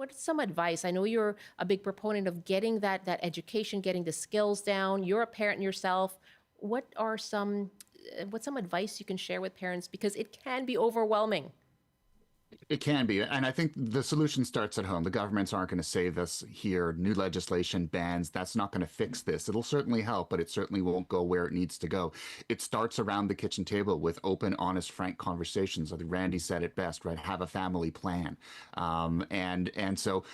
what's some advice? I know you're a big proponent of getting that education, getting the skills down. You're a parent yourself. What's some advice you can share with parents, because it can be overwhelming? It can be. And I think the solution starts at home. The governments aren't going to save us here. New legislation, bans, that's not going to fix this. It'll certainly help, but it certainly won't go where it needs to go. It starts around the kitchen table with open, honest, frank conversations. I think Randy said it best, right? Have a family plan. And so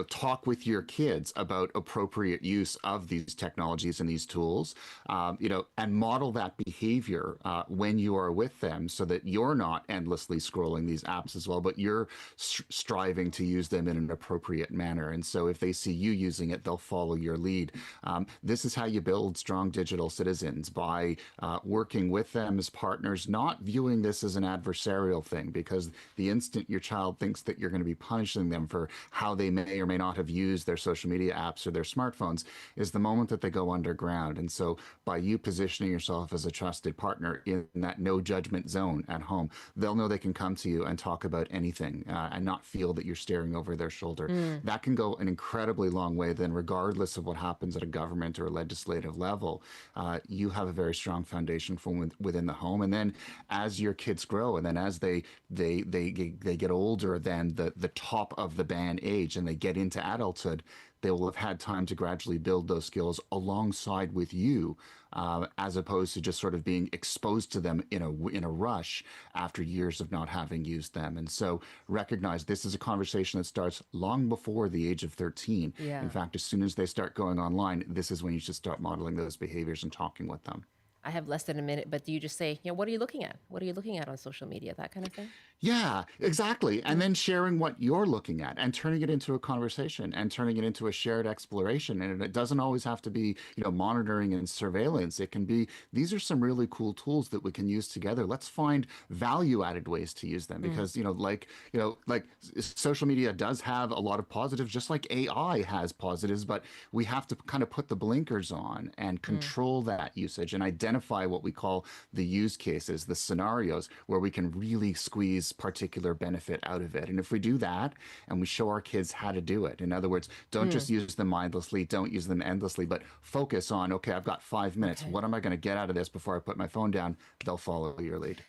talk with your kids about appropriate use of these technologies and these tools, and model that behavior when you are with them so that you're not endlessly scrolling these apps as well, but you're striving to use them in an appropriate manner. And so if they see you using it, they'll follow your lead. This is how you build strong digital citizens, by working with them as partners, not viewing this as an adversarial thing, because the instant your child thinks that you're going to be punishing them for how they may or may not have used their social media apps or their smartphones is the moment that they go underground. And so by you positioning yourself as a trusted partner in that no judgment zone at home, they'll know they can come to you and talk about anything and not feel that you're staring over their shoulder. That can go an incredibly long way. Then, regardless of what happens at a government or a legislative level, you have a very strong foundation from within the home. And then, as your kids grow, and then as they get older than the top of the band age, and they get into adulthood, they will have had time to gradually build those skills alongside with you, as opposed to just sort of being exposed to them in a rush after years of not having used them. And so recognize this is a conversation that starts long before the age of 13. In Yeah. fact, as soon as they start going online, this is when you should start modeling those behaviors and talking with them. I have less than a minute, but do you just say, what are you looking at? What are you looking at on social media? That kind of thing? Yeah, exactly. And then sharing what you're looking at and turning it into a conversation and turning it into a shared exploration. And it doesn't always have to be, monitoring and surveillance. It can be, these are some really cool tools that we can use together. Let's find value added ways to use them because, like social media does have a lot of positives, just like AI has positives, but we have to kind of put the blinkers on and control that usage and identify what we call the use cases, the scenarios where we can really squeeze particular benefit out of it. And if we do that and we show our kids how to do it, in other words, don't just use them mindlessly, don't use them endlessly, but focus on, okay, I've got 5 minutes. Okay. What am I going to get out of this before I put my phone down? They'll follow your lead.